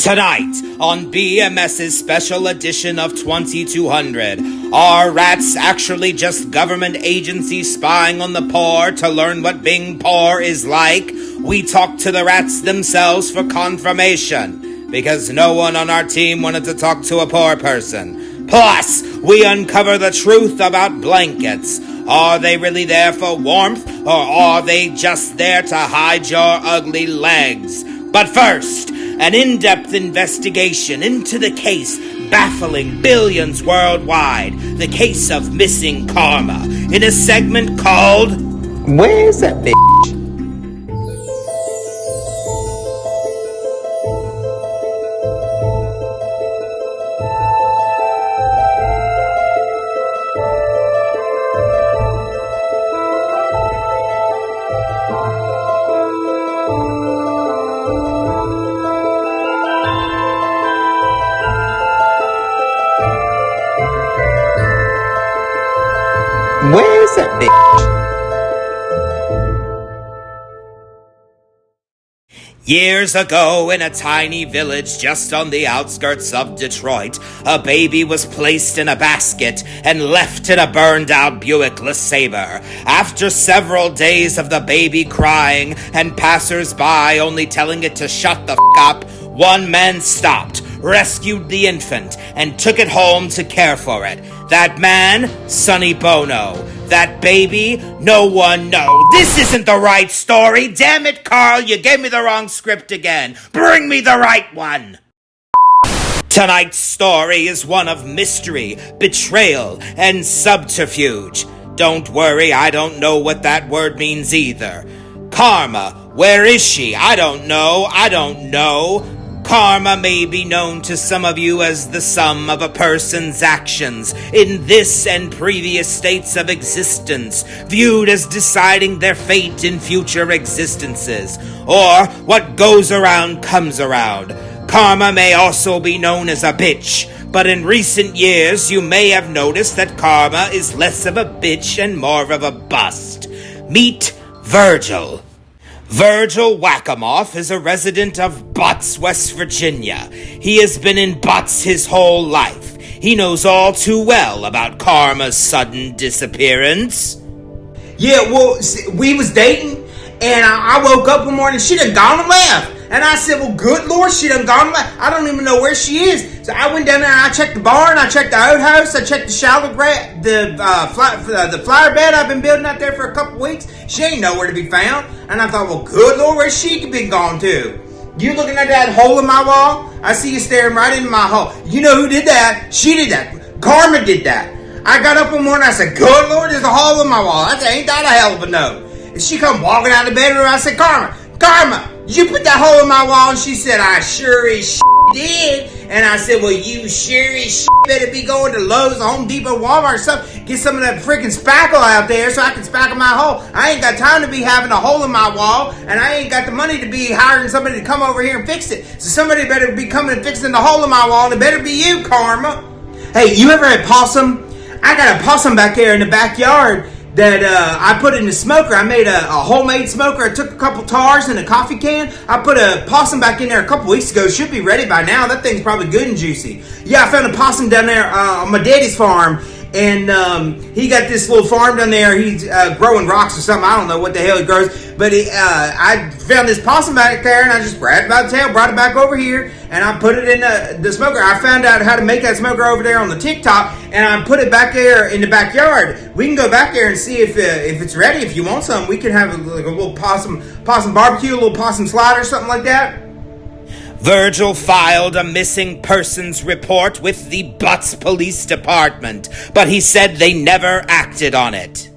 Tonight, on BMS's special edition of 2200, are rats actually just government agencies spying on the poor to learn what being poor is like? We talked to the rats themselves for confirmation, because no one on our team wanted to talk to a poor person. Plus, we uncover the truth about blankets. Are they really there for warmth, or are they just there to hide your ugly legs? But first, an in-depth investigation into the case baffling billions worldwide, the case of missing karma, in a segment called Where's that bitch? Where's that bitch? Years ago, in a tiny village just on the outskirts of Detroit, a baby was placed in a basket and left in a burned-out Buick LeSabre. After several days of the baby crying and passers-by only telling it to shut the f*** up, one man stopped, rescued the infant, and took it home to care for it. That man, Sonny Bono. That baby, no one knows. This isn't the right story. Damn it, Carl, you gave me the wrong script again. Bring me the right one. Tonight's story is one of mystery, betrayal, and subterfuge. Don't worry, I don't know what that word means either. Karma, where is she? I don't know. Karma may be known to some of you as the sum of a person's actions in this and previous states of existence, viewed as deciding their fate in future existences, or what goes around comes around. Karma may also be known as a bitch, but in recent years you may have noticed that karma is less of a bitch and more of a bust. Meet Virgil. Virgil Wackamoff is a resident of Butts, West Virginia. He has been in Butts his whole life. He knows all too well about karma's sudden disappearance. Yeah, well, we was dating, and I woke up one morning, she done gone and left. And I said, well, good Lord, she done gone and left. I don't even know where she is. So I went down there and I checked the barn, I checked the outhouse, I checked the shallow the flower bed I've been building out there for a couple weeks. She ain't nowhere to be found. And I thought, well, good Lord, where's she been gone to? You looking at that hole in my wall? I see you staring right into my hole. You know who did that? She did that. Karma did that. I got up one morning, I said, good Lord, there's a hole in my wall. I said, ain't that a hell of a note? And she come walking out of the bedroom, I said, Karma, did you put that hole in my wall? And she said, I sure as did. And I said, well, you sure as better be going to Lowe's, Home Depot, Walmart or something. Get some of that freaking spackle out there so I can spackle my hole. I ain't got time to be having a hole in my wall, and I ain't got the money to be hiring somebody to come over here and fix it. So somebody better be coming and fixing the hole in my wall, and it better be you, Karma. Hey, you ever had possum? I got a possum back there in the backyard that I put in the smoker. I made a homemade smoker. I took a couple tars and a coffee can. I put a possum back in there a couple weeks ago. It should be ready by now. That thing's probably good and juicy. Yeah, I found a possum down there on my daddy's farm. And he got this little farm down there. He's growing rocks or something. I don't know what the hell he grows. But I found this possum back there, and I just grabbed it by the tail, brought it back over here, and I put it in the smoker. I found out how to make that smoker over there on the TikTok, and I put it back there in the backyard. We can go back there and see if it's ready. If you want some, we can have like a little possum barbecue, a little possum slider, something like that. Virgil filed a missing persons report with the Butts Police Department, but he said they never acted on it.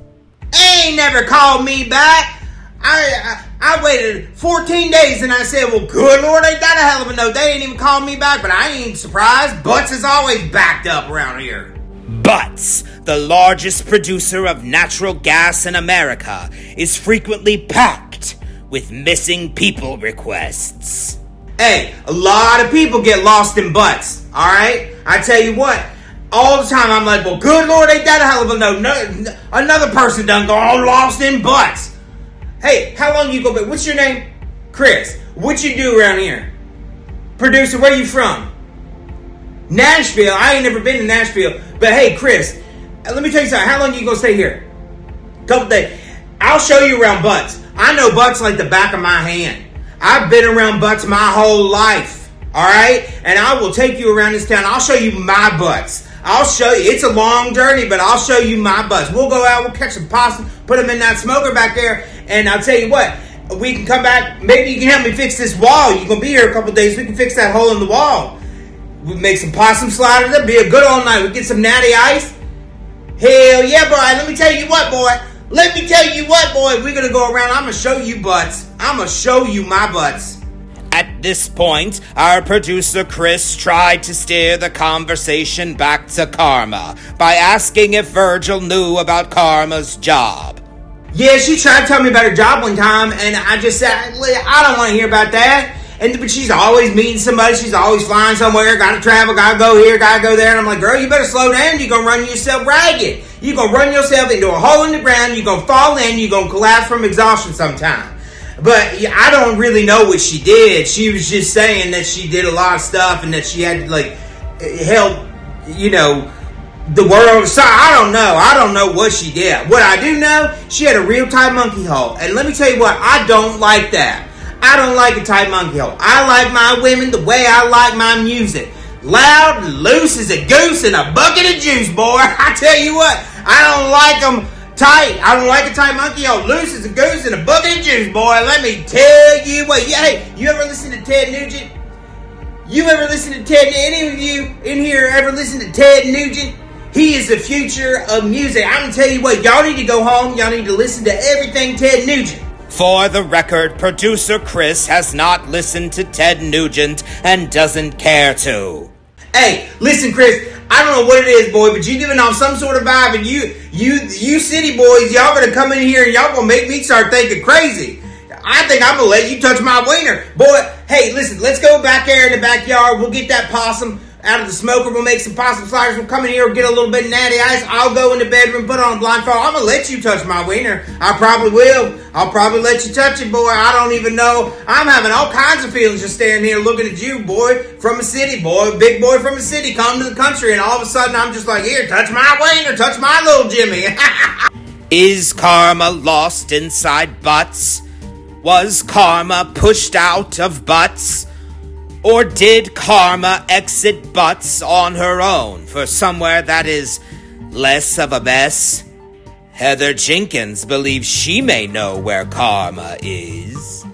They ain't never called me back. I waited 14 days and I said, well, good Lord, ain't that a hell of a note. They ain't even called me back, but I ain't surprised. Butts is always backed up around here. Butts, the largest producer of natural gas in America, is frequently packed with missing people requests. Hey, a lot of people get lost in Butts, alright? I tell you what, all the time I'm like, well, good Lord, ain't that a hell of a note. No, another person done gone lost in Butts. Hey, how long you go back? What's your name? Chris. What you do around here? Producer, where you from? Nashville. I ain't never been to Nashville. But hey, Chris, let me tell you something. How long you gonna stay here? Couple days. I'll show you around butts. I know butts like the back of my hand. I've been around butts my whole life. Alright? And I will take you around this town. I'll show you my butts. I'll show you. It's a long journey, but I'll show you my butts. We'll go out, we'll catch some possum, put them in that smoker back there, and I'll tell you what, we can come back. Maybe you can help me fix this wall. You're going to be here a couple days. We can fix that hole in the wall. We'll make some possum sliders. That'll be a good all night. We'll get some natty ice. Hell yeah, boy. Let me tell you what, boy. We're going to go around. I'm going to show you butts. I'm going to show you my butts. At this point, our producer Chris tried to steer the conversation back to Karma by asking if Virgil knew about Karma's job. Yeah, she tried to tell me about her job one time, and I just said, I don't want to hear about that. But she's always meeting somebody. She's always flying somewhere. Got to travel. Got to go here. Got to go there. And I'm like, girl, you better slow down. You're going to run yourself ragged. You're going to run yourself into a hole in the ground. You're going to fall in. You're going to collapse from exhaustion sometime. But I don't really know what she did. She was just saying that she did a lot of stuff and that she had to, help, the world. So I don't know. I don't know what she did. What I do know, she had a real tight monkey hole. And let me tell you what, I don't like that. I don't like a tight monkey hole. I like my women the way I like my music. Loud and loose as a goose in a bucket of juice, boy. I tell you what, I don't like them tight. I don't like a tight monkey hole. Loose as a goose in a bucket of juice, boy. Let me tell you what. Yeah, hey, you ever listen to Ted Nugent? You ever listen to Ted? Any of you in here ever listen to Ted Nugent? He is the future of music. I'm going to tell you what. Y'all need to go home. Y'all need to listen to everything Ted Nugent. For the record, producer Chris has not listened to Ted Nugent and doesn't care to. Hey, listen, Chris. I don't know what it is, boy, but you giving off some sort of vibe, and you city boys, y'all gonna come in here and y'all gonna make me start thinking crazy. I think I'm gonna let you touch my wiener. Boy, hey, listen, let's go back there in the backyard. We'll get that possum out of the smoker. We'll make some possum sliders. We'll come in here, we'll get a little bit of natty ice. I'll go in the bedroom, put on a blindfold. I'm gonna let you touch my wiener. I probably will. I'll probably let you touch it, boy. I don't even know. I'm having all kinds of feelings just standing here looking at you, boy, from a city, boy. Big boy from a city, come to the country, and all of a sudden I'm just like, here, touch my wiener, touch my little Jimmy. Is Karma lost inside butts? Was Karma pushed out of butts? Or did Karma exit butts on her own for somewhere that is less of a mess? Heather Jenkins believes she may know where Karma is.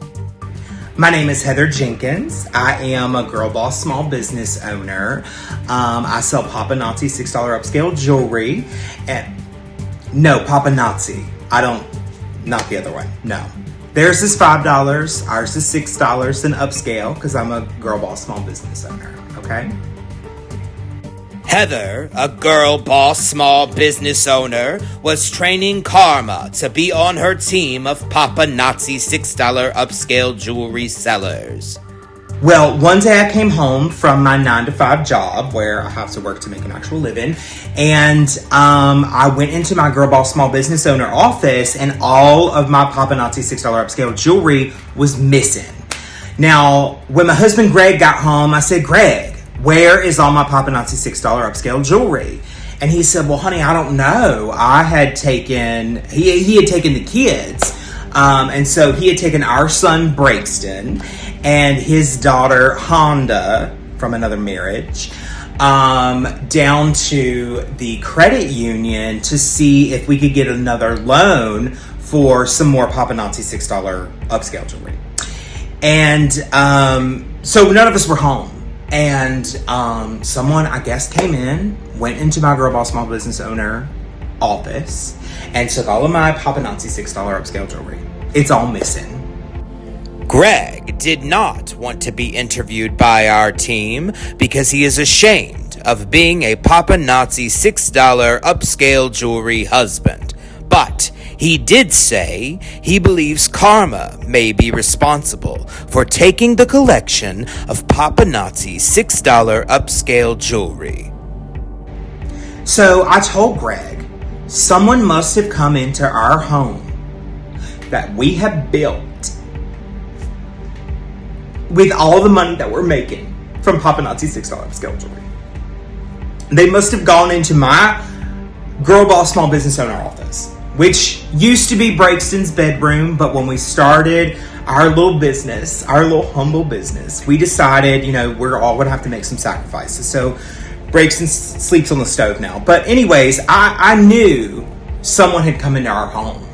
My name is Heather Jenkins. I am a girl boss small business owner. I sell Papa Nazi $6 upscale jewelry. No, Papa Nazi. Not the other one. No. Theirs is $5, ours is $6 in upscale because I'm a girl boss small business owner, okay? Heather, a girl boss small business owner, was training Karma to be on her team of Papa Nazi $6 upscale jewelry sellers. Well, one day I came home from my 9-to-5 job where I have to work to make an actual living, and I went into my Girl Boss Small Business Owner office, and all of my Papa Nazi $6 upscale jewelry was missing. Now, when my husband Greg got home, I said, Greg, where is all my Papa Nazi $6 upscale jewelry? And he said, well, honey, I don't know. He had taken the kids. And so he had taken our son Braxton and his daughter Honda from another marriage down to the credit union to see if we could get another loan for some more Papa Nazi $6 upscale jewelry. And so none of us were home. And someone, I guess, came in, went into my Girl Boss Small Business Owner office and took all of my Papa Nazi $6 upscale jewelry. It's all missing. Greg did not want to be interviewed by our team because he is ashamed of being a Papa Nazi $6 upscale jewelry husband. But he did say he believes Karma may be responsible for taking the collection of Papa Nazi $6 upscale jewelry. So I told Greg, someone must have come into our home that we have built with all the money that we're making from Paparazzi $6 upscale jewelry. They must have gone into my Girl Boss Small Business Owner office, which used to be Breakston's bedroom, but when we started our little business, our little humble business, we decided, we're all going to have to make some sacrifices. So Breakston sleeps on the stove now. But anyways, I knew someone had come into our home.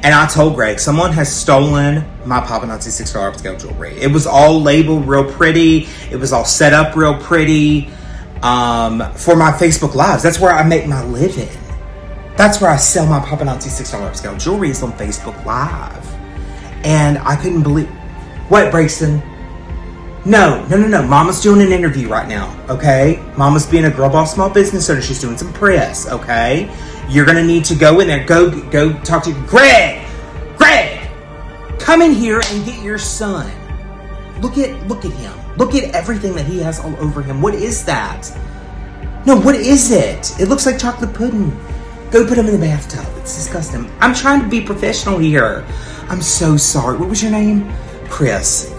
And I told Greg, someone has stolen my Paparazzi $6 upscale jewelry. It was all labeled real pretty. It was all set up real pretty for my Facebook Lives. That's where I make my living. That's where I sell my Paparazzi $6 upscale jewelry, is on Facebook Live. And I couldn't believe... What, Brayson? No. Mama's doing an interview right now, okay? Mama's being a Girl Boss Small Business Owner. She's doing some press, okay? You're going to need to go in there. Go talk to Greg! Come in here and get your son. Look at him. Look at everything that he has all over him. What is that? No, what is it? It looks like chocolate pudding. Go put him in the bathtub. It's disgusting. I'm trying to be professional here. I'm so sorry. What was your name? Chris,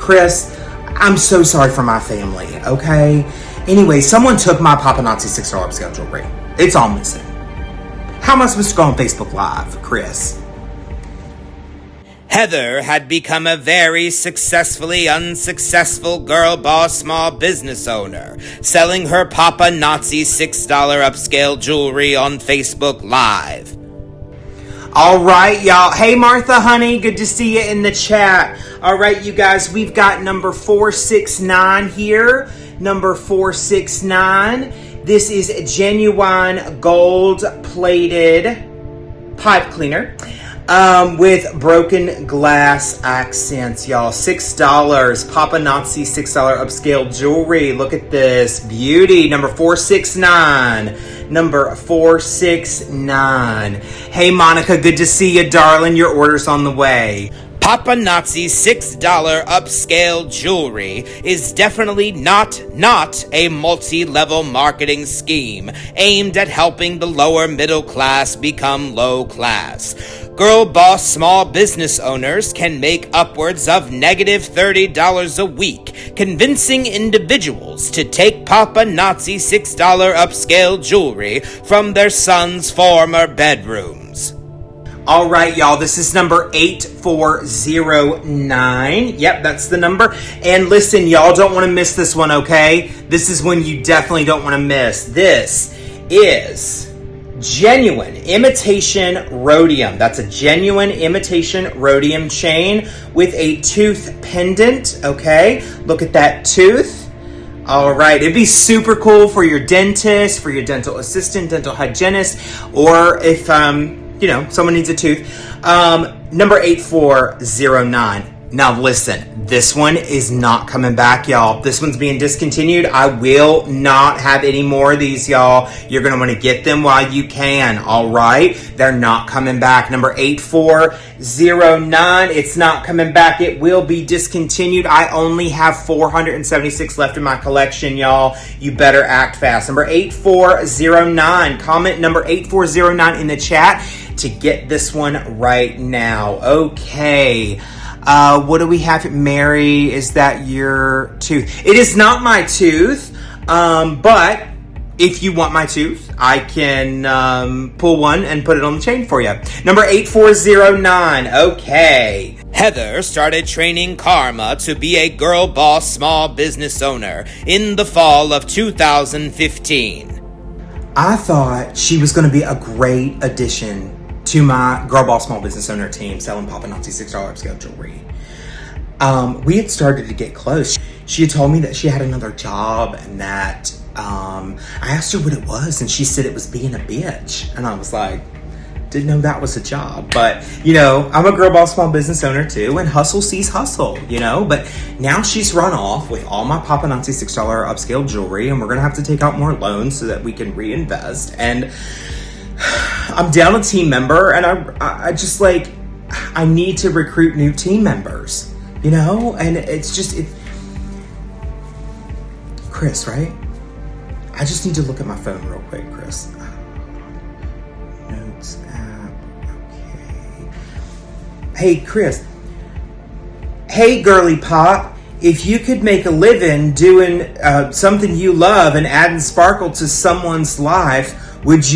I'm so sorry for my family, okay? Anyway, someone took my Paparazzi $6 upscale jewelry. It's all missing. How am I supposed to go on Facebook Live, Chris? Heather had become a very successfully unsuccessful girl boss small business owner, selling her Paparazzi $6 upscale jewelry on Facebook Live. All right, y'all. Hey, Martha, honey, good to see you in the chat. All right, you guys, we've got number 469 here. Number 469. This is a genuine gold-plated pipe cleaner with broken glass accents, y'all. $6. Paparazzi $6 upscale jewelry. Look at this beauty. Number 469. Number 469. Hey, Monica, good to see you, darling. Your order's on the way. Paparazzi $6 upscale jewelry is definitely not a multi-level marketing scheme aimed at helping the lower middle class become low class. Girl boss small business owners can make upwards of negative $30 a week, convincing individuals to take Paparazzi $6 upscale jewelry from their son's former bedrooms. All right, y'all, this is number 8409. Yep, that's the number. And listen, y'all don't want to miss this one, okay? This is one you definitely don't want to miss. This is genuine imitation rhodium. That's a genuine imitation rhodium chain with a tooth pendant, okay? Look at that tooth. All right, it'd be super cool for your dentist, for your dental assistant, dental hygienist, or if someone needs a tooth. Number 8409. Now listen, this one is not coming back, y'all. This one's being discontinued. I will not have any more of these, y'all. You're going to want to get them while you can, all right? They're not coming back. Number 8409, it's not coming back. It will be discontinued. I only have 476 left in my collection, y'all. You better act fast. Number 8409, comment number 8409 in the chat to get this one right now. Okay. What do we have? Mary, is that your tooth? It is not my tooth, but if you want my tooth, I can pull one and put it on the chain for you. Number 8409. Okay. Heather started training Karma to be a girl boss small business owner in the fall of 2015. I thought she was going to be a great addition to my Girl Boss Small Business Owner team selling Paparazzi $6 upscale jewelry. We had started to get close. She had told me that she had another job and that I asked her what it was and she said it was being a bitch. And I was like, didn't know that was a job. But, I'm a Girl Boss Small Business Owner too, and hustle sees hustle, But now she's run off with all my Paparazzi $6 upscale jewelry, and we're going to have to take out more loans so that we can reinvest. And I'm down a team member, and I just I need to recruit new team members, and it's just, Chris, right? I just need to look at my phone real quick, Chris. Notes app, okay. Hey, Chris. Hey, girly pop. if you could make a living doing something you love and adding sparkle to someone's life, wouldn't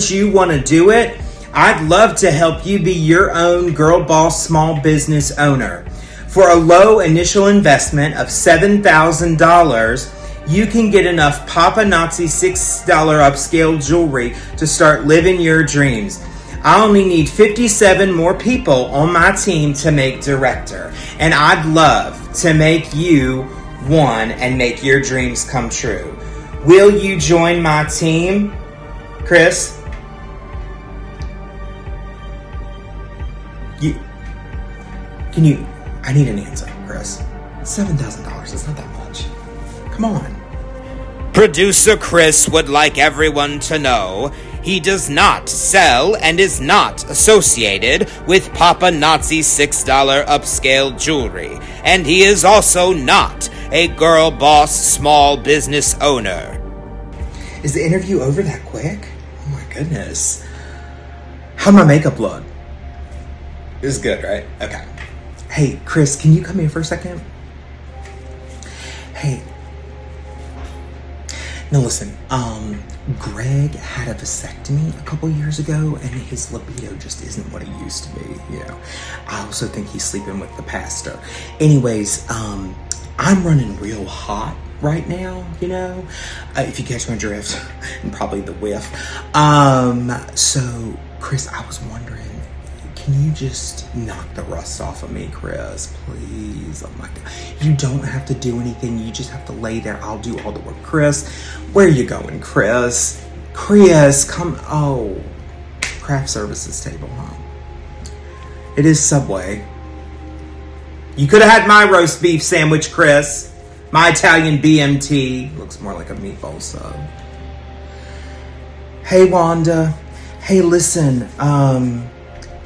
you want to do it? I'd love to help you be your own girl boss small business owner. For a low initial investment of $7,000, you can get enough Papa Nazi $6 upscale jewelry to start living your dreams. I only need 57 more people on my team to make director. And I'd love to make you one and make your dreams come true. Will you join my team, Chris? I need an answer, Chris. $7,000, it's not that much. Come on. Producer Chris would like everyone to know he does not sell and is not associated with Papa Nazi $6 upscale jewelry, and he is also not a girl boss small business owner. Is the interview over that quick? Oh my goodness. How'd my makeup look? It was good, right? Okay. Hey, Chris, can you come here for a second? Hey. Now listen, Greg had a vasectomy a couple years ago, and his libido just isn't what it used to be, you know. I also think he's sleeping with the pastor. Anyways, I'm running real hot right now, you know, if you catch my drift, and probably the whiff. So, Chris, I was wondering, can you just knock the rust off of me, Chris, please? Oh my God. You don't have to do anything. You just have to lay there. I'll do all the work. Chris, where are you going, Chris? Chris, come. Oh, craft services table, huh? It is Subway. You could have had my roast beef sandwich, Chris. My Italian BMT. Looks more like a meatball sub. Hey, Wanda. Hey, listen,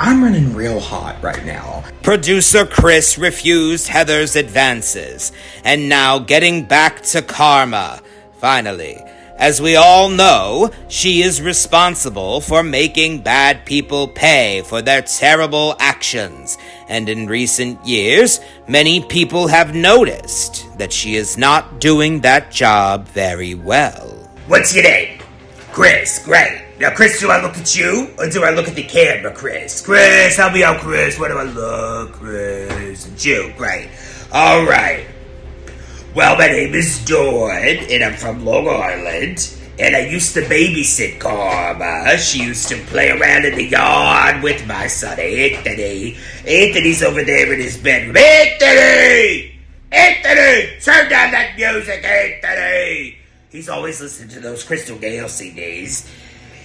I'm running real hot right now. Producer Chris refused Heather's advances, and now getting back to karma, finally. As we all know, she is responsible for making bad people pay for their terrible actions, and in recent years, many people have noticed that she is not doing that job very well. What's your name? Chris, great. Now, Chris, do I look at you, or do I look at the camera, Chris? Chris, help me out, Chris. Where do I look, Chris? It's you, great. All right. Well, my name is Dawn, and I'm from Long Island, and I used to babysit Karma. She used to play around in the yard with my son, Anthony. Anthony's over there in his bedroom. Anthony! Anthony! Turn down that music, Anthony! He's always listening to those Crystal Gale CDs.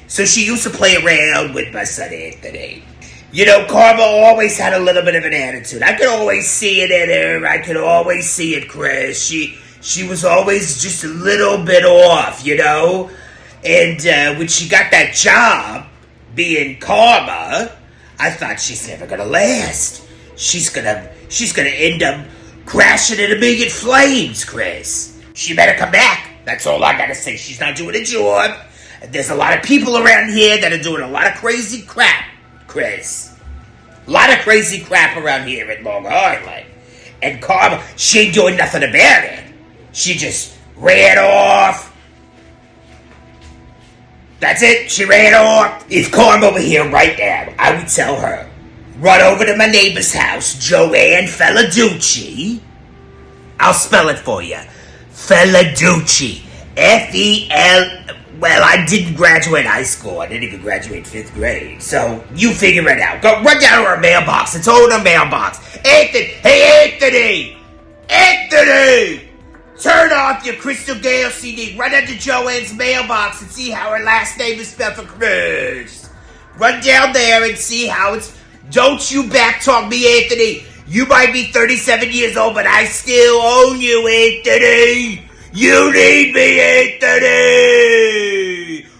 So she used to play around with my son Anthony. You know, Karma always had a little bit of an attitude. I could always see it in her. I could always see it, Chris. She was always just a little bit off, you know? And when she got that job, being Karma, I thought she's never gonna last. She's gonna end up crashing in a million flames, Chris. She better come back. That's all I gotta say. She's not doing a job. There's a lot of people around here that are doing a lot of crazy crap, Chris. A lot of crazy crap around here in Long Island. And Karma, she ain't doing nothing about it. She just ran off. That's it. She ran off. If Karma were here right now, I would tell her, run over to my neighbor's house, Joanne Felladucci. I'll spell it for you. Felladucci. F-E-L... Well, I didn't graduate high school. I didn't even graduate 5th grade. So, you figure it out. Go run down to her mailbox. It's over the mailbox. Anthony! Hey, Anthony! Anthony! Turn off your Crystal Gale CD. Run into Joanne's mailbox and see how her last name is spelled for Chris. Run down there and see how it's... Don't you backtalk me, Anthony. You might be 37 years old, but I still own you, Anthony. You need me, Anthony!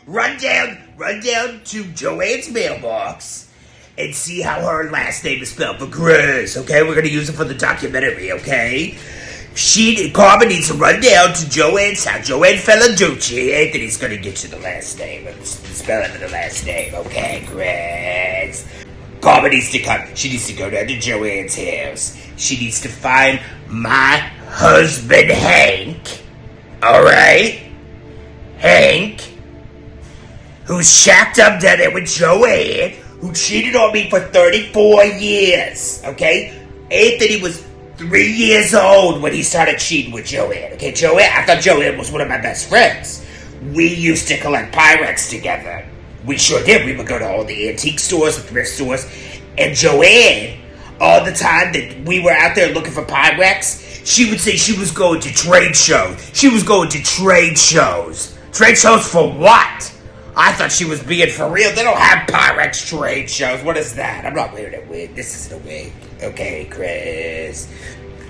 Run down to Joanne's mailbox and see how her last name is spelled for Chris, okay? We're gonna use it for the documentary, okay? Karma needs to run down to Joanne's house, Joanne Felladucci. Anthony's gonna get you the last name, the spelling of the last name, okay, Chris? Karma needs to come. She needs to go down to Joanne's house. She needs to find my husband Hank, alright? Hank, who's shacked up down there with Joanne, who cheated on me for 34 years, okay? Anthony was 3 years old when he started cheating with Joanne, okay? I thought Joanne was one of my best friends. We used to collect Pyrex together. We sure did. We would go to all the antique stores, the thrift stores, and Joanne, all the time that we were out there looking for Pyrex, she would say she was going to trade shows. She was going to trade shows. Trade shows for what? I thought she was being for real. They don't have Pyrex trade shows. What is that? I'm not wearing a wig. This isn't a wig. Okay, Chris.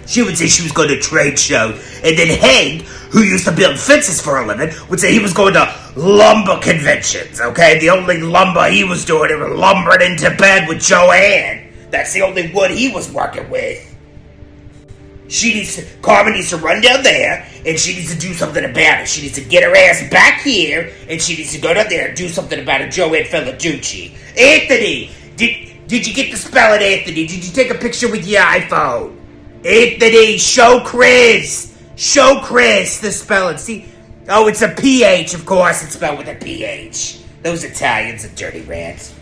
She would say she was going to trade shows. And then Hank, who used to build fences for a living, would say he was going to lumber conventions, okay? The only lumber he was doing, he was lumbering into bed with Joanne. That's the only wood he was working with. Carmen needs to run down there, and she needs to do something about it. She needs to get her ass back here, and she needs to go down there and do something about it. Joanne Felladucci. Anthony, did you get the spelling, Anthony? Did you take a picture with your iPhone? Anthony, show Chris the spelling. See, oh, it's a PH, of course. It's spelled with a PH. Those Italians are dirty rats.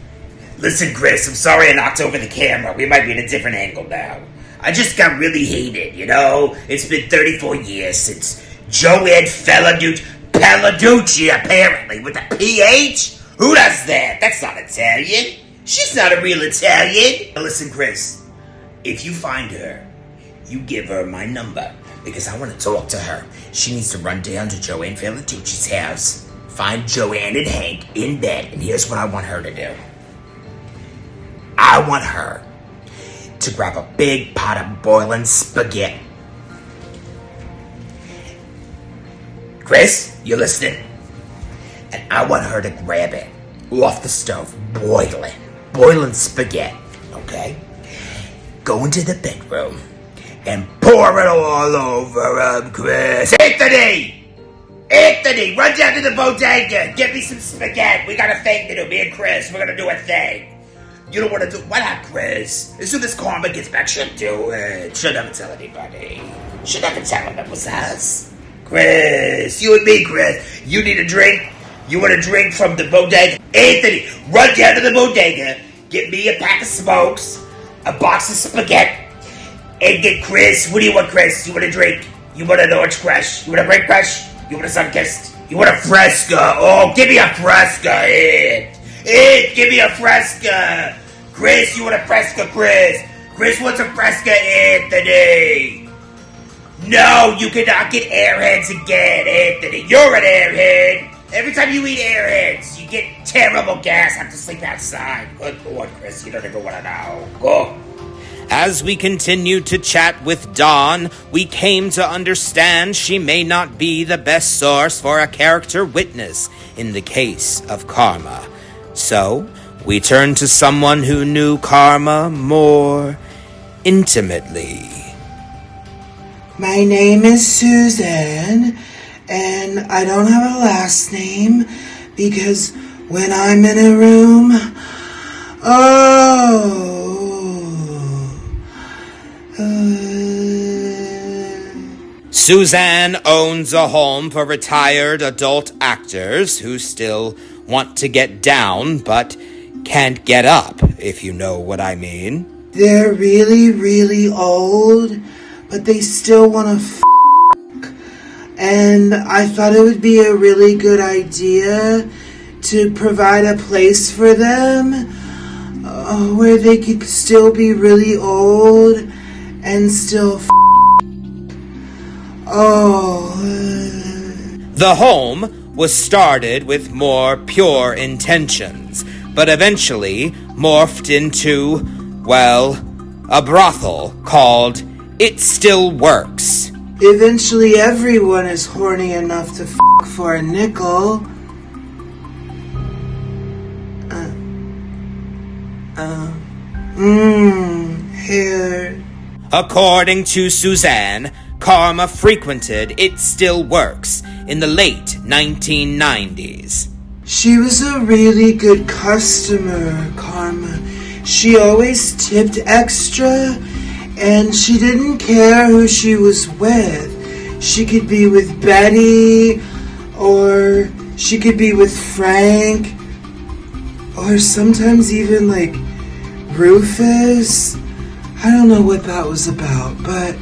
Listen, Chris, I'm sorry I knocked over the camera. We might be in a different angle now. I just got really hated, you know? It's been 34 years since Joanne Felladucci, apparently, with a PH? Who does that? That's not Italian. She's not a real Italian. Listen, Chris, if you find her, you give her my number, because I want to talk to her. She needs to run down to Joanne Felladucci's house, find Joanne and Hank in bed, and here's what I want her to do. I want her to grab a big pot of boiling spaghetti. Chris, you listening? And I want her to grab it off the stove, boiling spaghetti, okay? Go into the bedroom and pour it all over him, Chris. Anthony, run down to the bodega. Get me some spaghetti. We got a thing to do. Me and Chris, we're gonna do a thing. You don't want to do what, Chris? As soon as Karma gets back, she'll do it. She'll never tell anybody. She'll never tell him it was us. Chris, you and me, Chris. You need a drink? You want a drink from the bodega? Anthony, run down to the bodega. Get me a pack of smokes, a box of spaghetti, and get Chris. What do you want, Chris? You want a drink? You want an orange crush? You want a grape crush? You want a sun-kissed? You want a Fresca? Oh, give me a Fresca, give me a Fresca. Chris, you want a Fresca, Chris? Chris wants a Fresca, Anthony. No, you cannot get Airheads again, Anthony. You're an Airhead. Every time you eat Airheads, you get terrible gas. Have to sleep outside. Good Lord, Chris, you don't even want to know. Go. As we continued to chat with Dawn, we came to understand she may not be the best source for a character witness in the case of Karma. So, we turned to someone who knew Karma more intimately. My name is Suzanne, and I don't have a last name because when I'm in a room, Suzanne owns a home for retired adult actors who still want to get down but can't get up, if you know what I mean. They're really, really old, but they still want to and I thought it would be a really good idea to provide a place for them where they could still be really old and still The home was started with more pure intentions, but eventually morphed into, well, a brothel called It Still Works. Eventually everyone is horny enough to for a nickel. Hair. According to Suzanne, Karma frequented It Still Works in the late 1990s. She was a really good customer, Karma. She always tipped extra, And she didn't care who she was with. She could be with Betty, or she could be with Frank, or sometimes even like Rufus. I don't know what that was about, but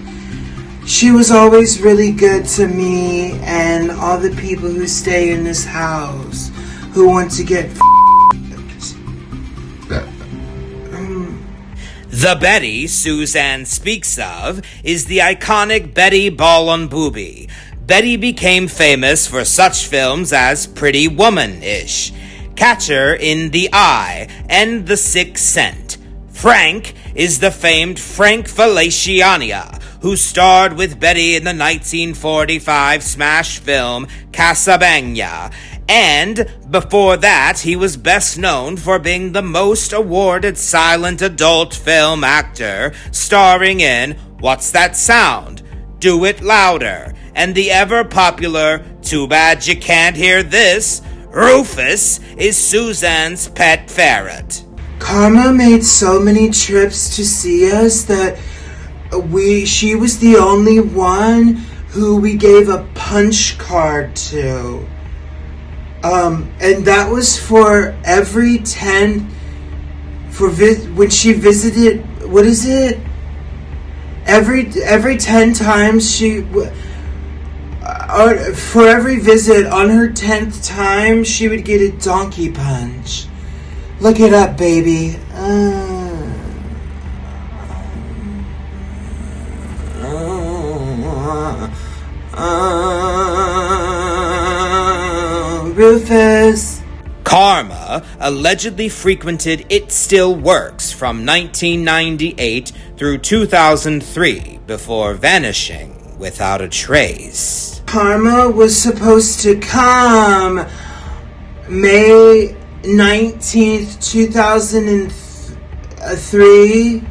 she was always really good to me and all the people who stay in this house who want to get The Betty Suzanne speaks of is the iconic Betty Ballon Booby. Betty became famous for such films as Pretty Woman-ish, Catcher in the Eye, and The Sixth Sense. Frank is the famed Frank Feliciania, who starred with Betty in the 1945 smash film Casablanca, and before that he was best known for being the most awarded silent adult film actor, starring in What's That Sound?, Do It Louder, and the ever-popular Too Bad You Can't Hear This. Rufus is Suzanne's pet ferret. Karma made so many trips to see us that she was the only one who we gave a punch card to. And that was for every 10, when she visited, what is it? Every 10 times for every visit, on her 10th time, she would get a donkey punch. Look it up, baby. Rufus. Karma allegedly frequented It Still Works from 1998 through 2003 before vanishing without a trace. Karma was supposed to come May 19th, 2003,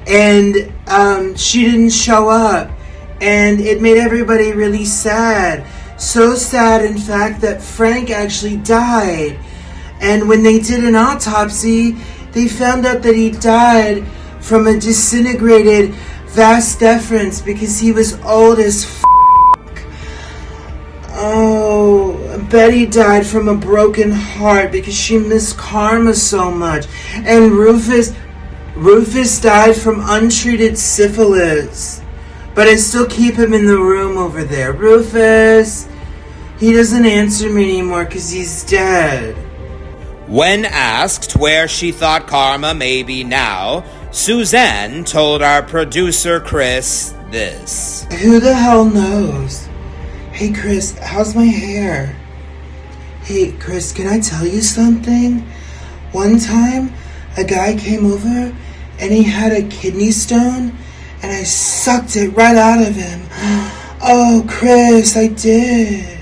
and she didn't show up, and it made everybody really sad. So sad, in fact, that Frank actually died. And when they did an autopsy, they found out that he died from a disintegrated vas deferens because he was old as Oh, Betty died from a broken heart because she missed Karma so much. And Rufus died from untreated syphilis. But I still keep him in the room over there. Rufus, he doesn't answer me anymore because he's dead. When asked where she thought Karma may be now, Suzanne told our producer Chris this. Who the hell knows? Hey Chris, how's my hair? Hey Chris, can I tell you something? One time, a guy came over and he had a kidney stone, and I sucked it right out of him. Oh, Chris, I did.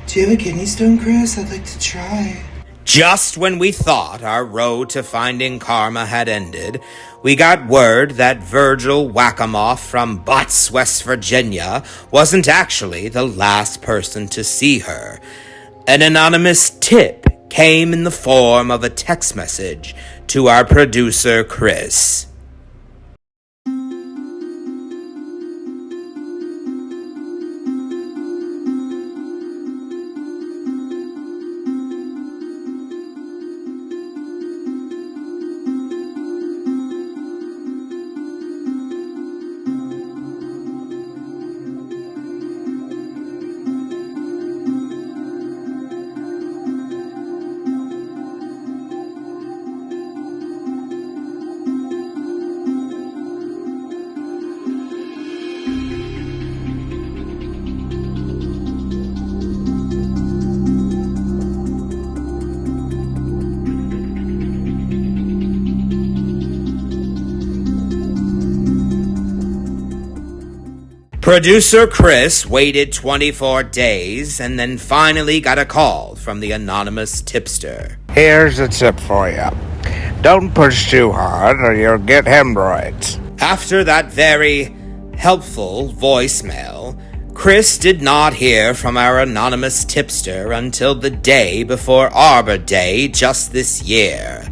Do you have a kidney stone, Chris? I'd like to try. Just when we thought our road to finding Karma had ended, we got word that Virgil Wackamoff from Butts, West Virginia, wasn't actually the last person to see her. An anonymous tip came in the form of a text message to our producer, Chris. Producer Chris waited 24 days and then finally got a call from the anonymous tipster. Here's a tip for you. Don't push too hard or you'll get hemorrhoids. After that very helpful voicemail, Chris did not hear from our anonymous tipster until the day before Arbor Day just this year.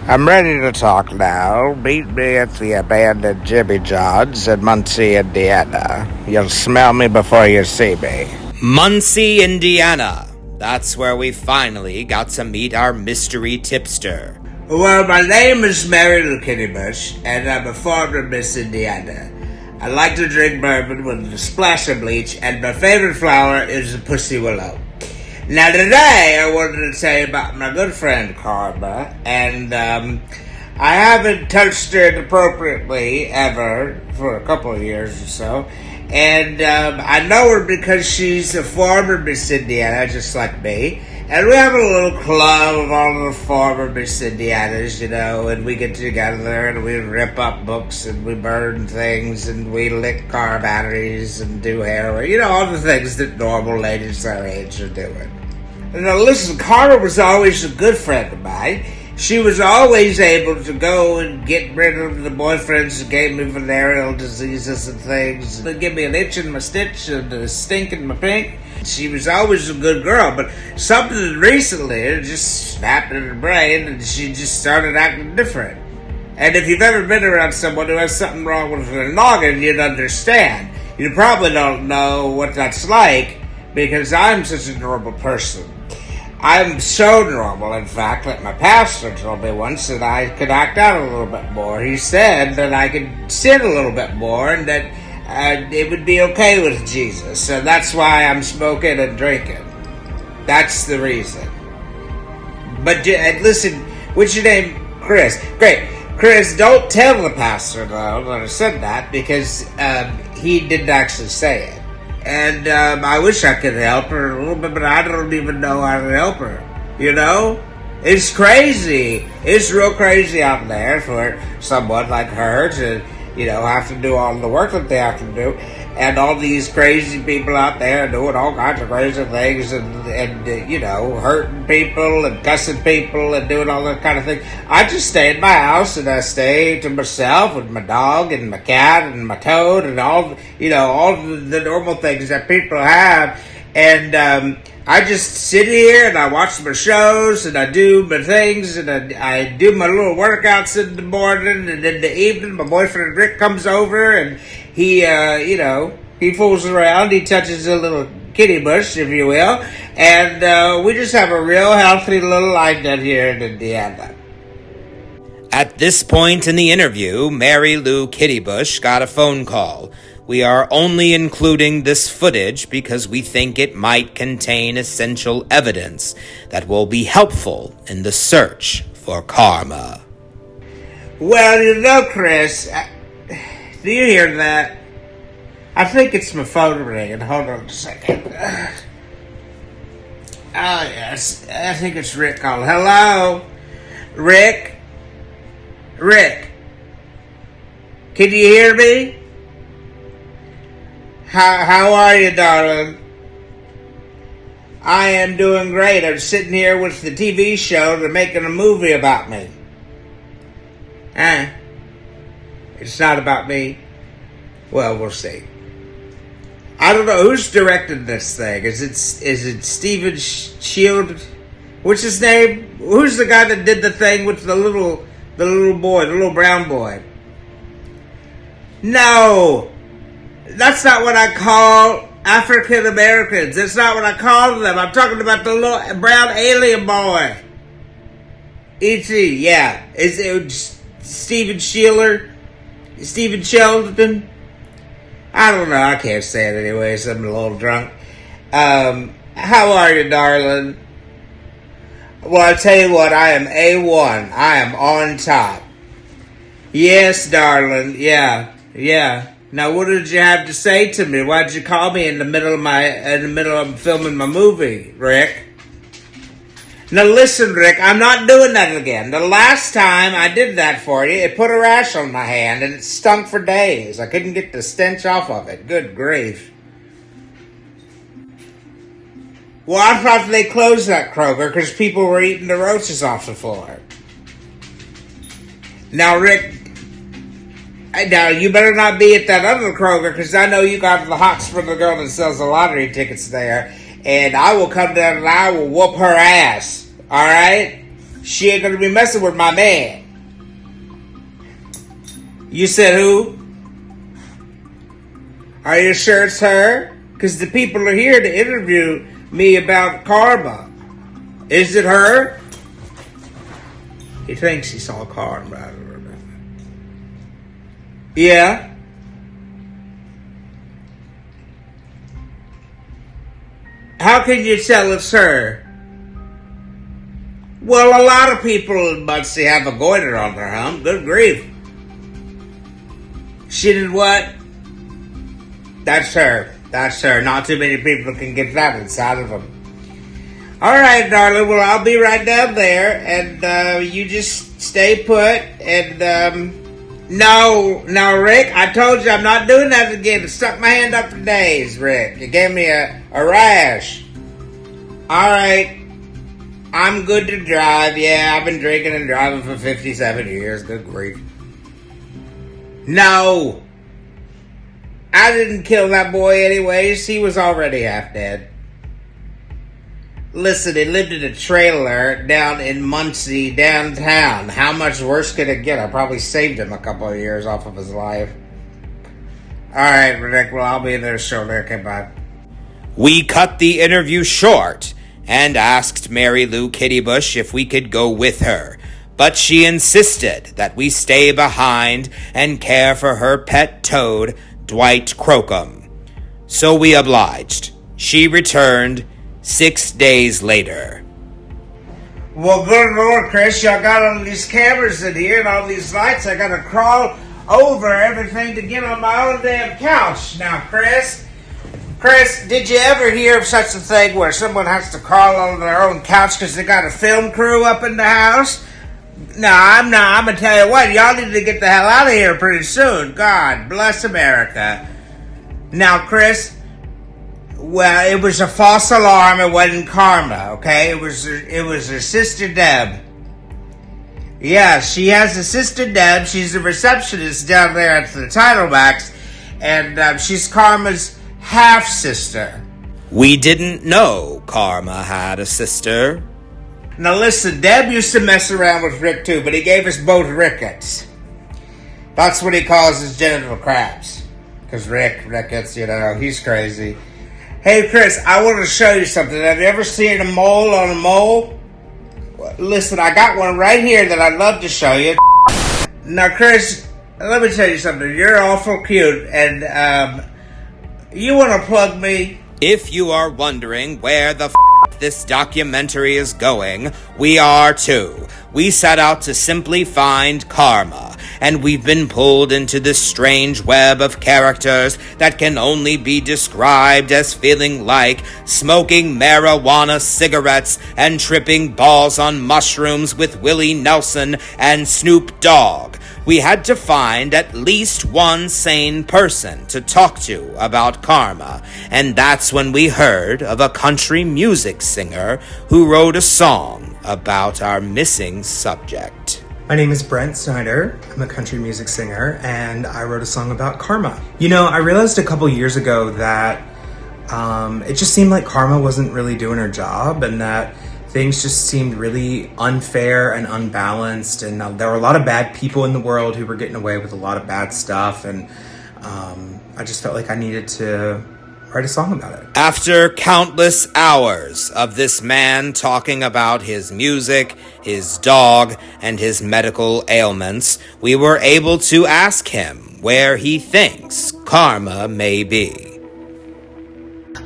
I'm ready to talk now. Meet me at the abandoned Jimmy John's in Muncie, Indiana. You'll smell me before you see me. Muncie, Indiana. That's where we finally got to meet our mystery tipster. Well, my name is Mary Lou Kittybush, and I'm a former Miss Indiana. I like to drink bourbon with a splash of bleach, and my favorite flower is the pussy willow. Now today, I wanted to tell you about my good friend Karma, and I haven't touched her appropriately ever for a couple of years or so. And I know her because she's a former Miss Indiana, just like me. And we have a little club of all the former Miss Indianas, you know, and we get together and we rip up books and we burn things and we lick car batteries and do heroin. You know, all the things that normal ladies our age are doing. Now listen, Carter was always a good friend of mine. She was always able to go and get rid of the boyfriends that gave me venereal diseases and things. They'd give me an itch in my stitch and a stink in my pink. She was always a good girl, but something recently just snapped in her brain and she just started acting different. And if you've ever been around someone who has something wrong with their noggin, you'd understand. You probably don't know what that's like because I'm such a normal person. I'm so normal, in fact, that my pastor told me once that I could act out a little bit more. He said that I could sin a little bit more and that it would be okay with Jesus. So that's why I'm smoking and drinking. That's the reason. But listen, what's your name? Chris. Great. Chris, don't tell the pastor, though, that I said that because he didn't actually say it. And I wish I could help her a little bit, but I don't even know how to help her. You know? It's crazy. It's real crazy out there for someone like her to, you know, have to do all the work that they have to do. And all these crazy people out there doing all kinds of crazy things and you know, hurting people and cussing people and doing all that kind of thing. I just stay in my house and I stay to myself with my dog and my cat and my toad and all, you know, all the normal things that people have. And I just sit here and I watch my shows and I do my things and I do my little workouts in the morning, and in the evening my boyfriend Rick comes over and he, you know, he fools around, he touches a little kitty bush, if you will, and we just have a real healthy little life down here in Indiana. At this point in the interview, Mary Lou Kittybush got a phone call. We are only including this footage because we think it might contain essential evidence that will be helpful in the search for karma. Well, you know, Chris, do you hear that? I think it's my phone ringing. Hold on a second. Oh, yes. I think it's Rick calling. Hello? Rick? Rick? Can you hear me? How are you, darling? I am doing great. I'm sitting here with the TV show. They're making a movie about me. It's not about me. Well, we'll see. I don't know who's directed this thing. Is it Steven Shield? What's his name? Who's the guy that did the thing with the little boy, the little brown boy? No, that's not what I call African Americans. That's not what I call them. I'm talking about the little brown alien boy. E.T. Yeah, is it Steven Sheldon? Steven Sheldon? I don't know. I can't say it anyways. I'm a little drunk. How are you, darling? Well, I tell you what. I am A1. I am on top. Yes, darling. Yeah. Now, what did you have to say to me? Why'd you call me in the middle of filming my movie, Rick? Now listen, Rick, I'm not doing that again. The last time I did that for you, it put a rash on my hand and it stunk for days. I couldn't get the stench off of it. Good grief. Well, I thought they closed that Kroger because people were eating the roaches off the floor. Now, Rick, now you better not be at that other Kroger because I know you got the hots for the girl that sells the lottery tickets there. And I will come down and I will whoop her ass. All right? She ain't gonna be messing with my man. You said who? Are you sure it's her? Because the people are here to interview me about Karma. Is it her? He thinks he saw Karma. Yeah? How can you tell it's her? Well, a lot of people in Muncie have a goiter on their hump. Good grief. She did what? That's her. That's her. Not too many people can get that inside of them. All right, darling. Well, I'll be right down there, and you just stay put. And no, Rick. I told you I'm not doing that again. I stuck my hand up for days, Rick. You gave me a rash. All right. I'm good to drive. Yeah, I've been drinking and driving for 57 years. Good grief. No. I didn't kill that boy anyways. He was already half dead. Listen, he lived in a trailer down in Muncie, downtown. How much worse could it get? I probably saved him a couple of years off of his life. Alright, Rick, well, I'll be in there shortly. Okay, bye. We cut the interview short and asked Mary Lou Kittybush if we could go with her, but she insisted that we stay behind and care for her pet toad, Dwight Crocum. So we obliged. She returned 6 days later. Well, good Lord, Chris, y'all got all these cameras in here and all these lights. I gotta crawl over everything to get on my own damn couch. Now, Chris, did you ever hear of such a thing where someone has to crawl on their own couch because they got a film crew up in the house? No, I'm not. I'm gonna tell you what, y'all need to get the hell out of here pretty soon. God bless America. Now, Chris, well, it was a false alarm. It wasn't Karma, okay? It was her sister Deb. Yeah, she has a sister Deb. She's a receptionist down there at the Title Max, and she's Karma's half sister. We didn't know Karma had a sister. Now listen, Deb used to mess around with Rick too, but he gave us both rickets. That's what he calls his genital crabs. Because Ricketts, he's crazy. Hey Chris, I want to show you something. Have you ever seen a mole on a mole? Listen, I got one right here that I'd love to show you. Now Chris, let me tell you something. You're awful cute, and you want to plug me? If you are wondering where the this documentary is going, we are too. We set out to simply find Karma, and we've been pulled into this strange web of characters that can only be described as feeling like smoking marijuana cigarettes and tripping balls on mushrooms with Willie Nelson and Snoop Dogg. We had to find at least one sane person to talk to about Karma, and that's when we heard of a country music singer who wrote a song about our missing subject. My name is Brent Snyder. I'm a country music singer, and I wrote a song about Karma. I realized a couple years ago that it just seemed like Karma wasn't really doing her job, and that things just seemed really unfair and unbalanced, and there were a lot of bad people in the world who were getting away with a lot of bad stuff, and I just felt like I needed to write a song about it. After countless hours of this man talking about his music, his dog, and his medical ailments, we were able to ask him where he thinks Karma may be.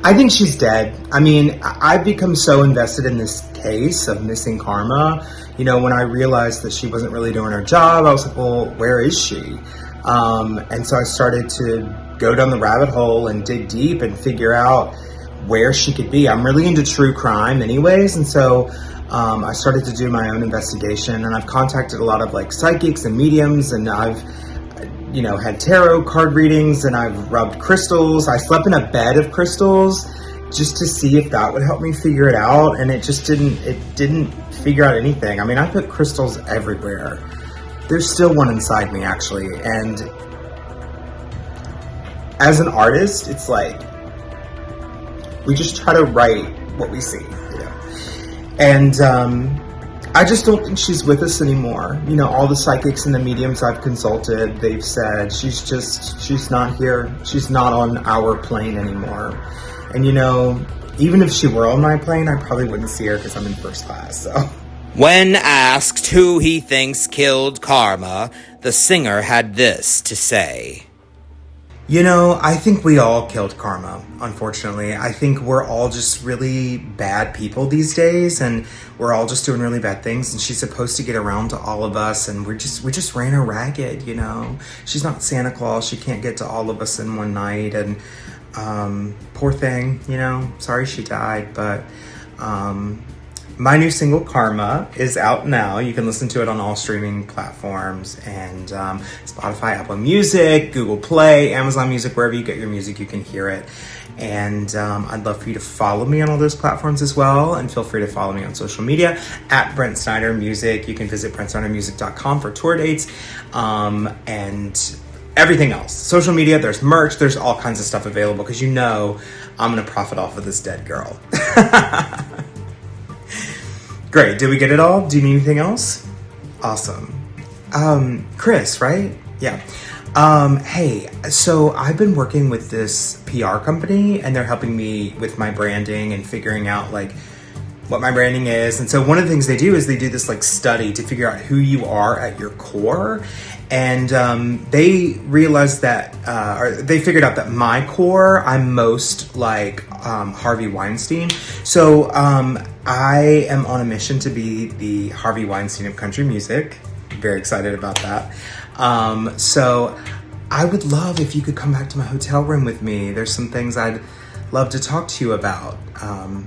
I think she's dead. I mean, I've become so invested in this case of missing Karma. When I realized that she wasn't really doing her job, I was like, well, where is she? And so I started to go down the rabbit hole and dig deep and figure out where she could be. I'm really into true crime anyways, and so I started to do my own investigation, and I've contacted a lot of psychics and mediums, and I've had tarot card readings, and I've rubbed crystals. I slept in a bed of crystals just to see if that would help me figure it out, and it didn't figure out anything. I mean, I put crystals everywhere. There's still one inside me, actually, and as an artist, it's like we just try to write what we see, And I just don't think she's with us anymore. You know, all the psychics and the mediums I've consulted, they've said she's not here. She's not on our plane anymore. And you know, even if she were on my plane, I probably wouldn't see her because I'm in first class, so. When asked who he thinks killed Karma, the singer had this to say. You know, I think we all killed Karma, unfortunately. I think we're all just really bad people these days, and we're all just doing really bad things, and she's supposed to get around to all of us, and we just ran her ragged, you know? She's not Santa Claus. She can't get to all of us in one night, and poor thing, you know? Sorry she died, but my new single, Karma, is out now. You can listen to it on all streaming platforms, and Spotify, Apple Music, Google Play, Amazon Music, wherever you get your music, you can hear it. And I'd love for you to follow me on all those platforms as well, and feel free to follow me on social media at Brent Snyder Music. You can visit BrentSnyderMusic.com for tour dates and everything else. Social media, there's merch, there's all kinds of stuff available, because you know I'm going to profit off of this dead girl. Great. Did we get it all? Do you need anything else? Awesome. Chris, right? Yeah. Hey, so I've been working with this PR company, and they're helping me with my branding and figuring out like what my branding is. And so one of the things they do is they do this like study to figure out who you are at your core. And they realized that, or they figured out that my core, I'm most like Harvey Weinstein. So I am on a mission to be the Harvey Weinstein of country music. Very excited about that. So I would love if you could come back to my hotel room with me. There's some things I'd love to talk to you about.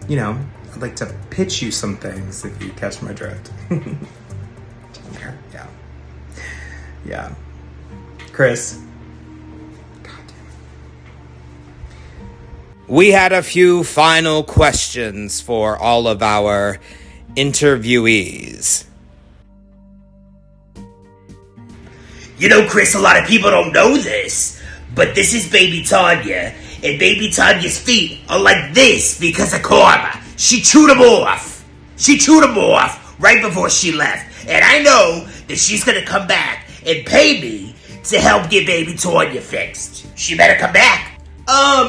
You know, I'd like to pitch you some things if you catch my drift. Yeah. Yeah. Chris. God damn it. We had a few final questions for all of our interviewees. You know, Chris, a lot of people don't know this, but this is baby Tanya, and baby Tanya's feet are like this because of Karma. She chewed them off. She chewed them off right before she left. And I know that she's going to come back and pay me to help get baby Tanya fixed. She better come back.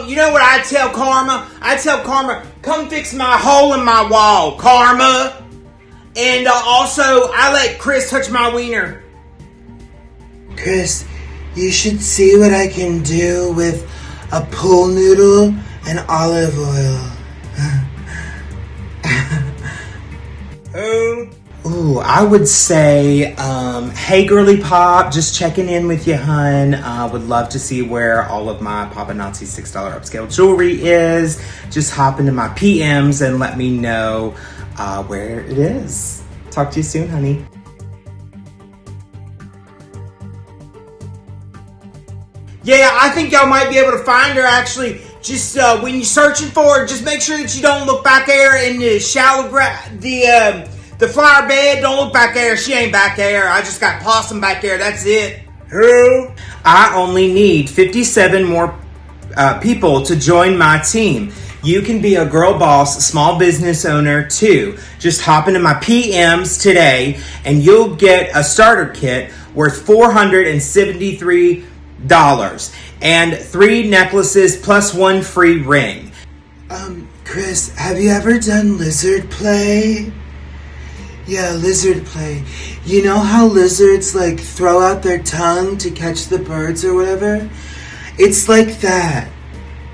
You know what I tell Karma? I tell Karma, come fix my hole in my wall, Karma. And also, I let Chris touch my wiener. Chris, you should see what I can do with a pool noodle and olive oil. Ooh, I would say, hey girly pop, just checking in with you, hun. Would love to see where all of my Papa Nazi $6 upscale jewelry is. Just hop into my PMs and let me know where it is. Talk to you soon, honey. Yeah, I think y'all might be able to find her, actually. Just, when you're searching for her, just make sure that you don't look back there in the shallow the flower bed. Don't look back there. She ain't back there. I just got possum back there. That's it. Who? I only need 57 more people to join my team. You can be a girl boss, small business owner too. Just hop into my PMs today and you'll get a starter kit worth $473 and 3 necklaces plus 1 free ring. Chris, have you ever done lizard play? Yeah, lizard play. You know how lizards like throw out their tongue to catch the birds or whatever? It's like that.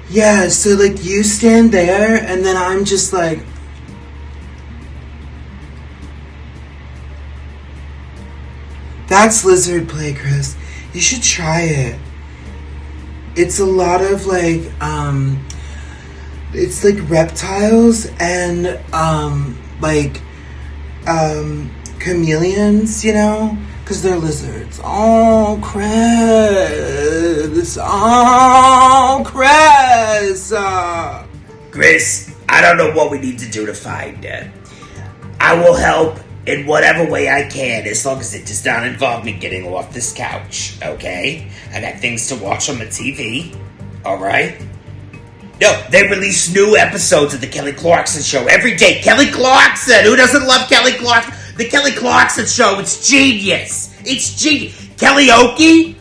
Yeah, so like you stand there and then I'm just like... That's lizard play, Chris. You should try it. It's a lot of like, it's like reptiles and chameleons, you know? Because they're lizards. Oh, Chris. Oh, Chris. Chris, I don't know what we need to do to find her. I will help in whatever way I can, as long as it does not involve me getting off this couch, okay? I got things to watch on the TV, alright? No, they release new episodes of the Kelly Clarkson Show every day. Kelly Clarkson! Who doesn't love Kelly Clarkson? The Kelly Clarkson Show, it's genius. It's genius. Karaoke?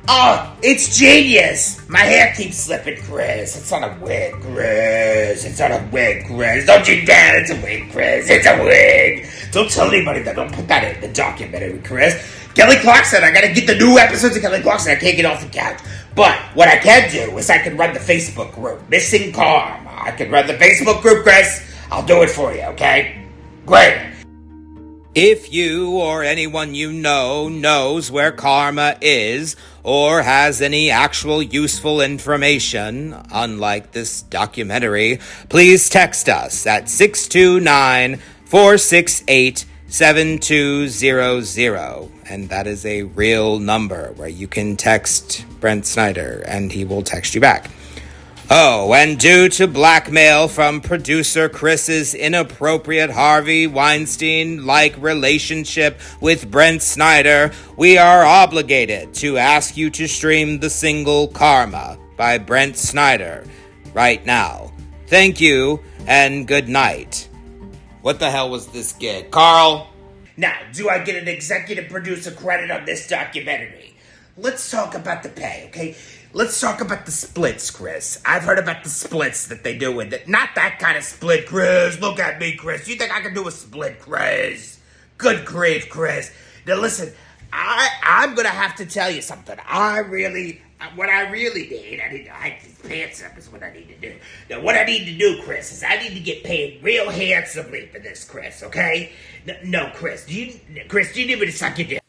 Oh, it's genius. My hair keeps slipping, Chris. It's not a wig, Chris. It's not a wig, Chris. Don't you dare. It's a wig, Chris. It's a wig. Don't tell anybody that. Don't put that in the documentary, Chris. Kelly Clarkson, I gotta get the new episodes of Kelly Clarkson. I can't get off the couch. But what I can do is I can run the Facebook group, Missing Karma. I can run the Facebook group, Chris. I'll do it for you, okay? Great. If you or anyone you know knows where Karma is or has any actual useful information, unlike this documentary, please text us at 629-468-7200. And that is a real number where you can text Brent Snyder and he will text you back. Oh, and due to blackmail from producer Chris's inappropriate Harvey Weinstein-like relationship with Brent Snyder, we are obligated to ask you to stream the single Karma by Brent Snyder right now. Thank you, and good night. What the hell was this gig? Carl? Now, do I get an executive producer credit on this documentary? Let's talk about the pay, okay? Let's talk about the splits, Chris. I've heard about the splits that they do with it. Not that kind of split, Chris. Look at me, Chris. You think I can do a split, Chris? Good grief, Chris. Now listen, I'm gonna have to tell you something. What I really need, I need to hike these pants up is what I need to do. Now what I need to do, Chris, is I need to get paid real handsomely for this, Chris, okay? No, Chris, do you need me to suck your dick?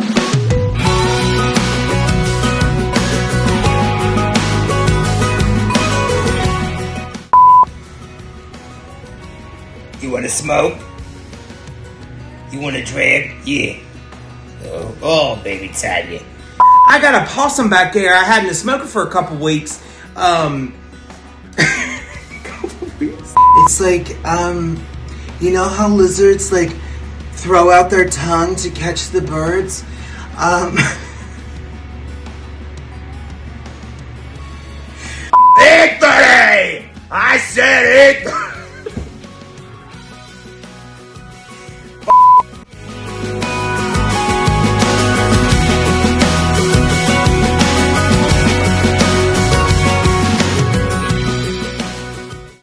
You want to smoke? You want to drink? Yeah. Oh, baby Tanya. I got a possum back there. I hadn't smoked for a couple weeks. It's like, you know how lizards, like, throw out their tongue to catch the birds? Victory! I said it!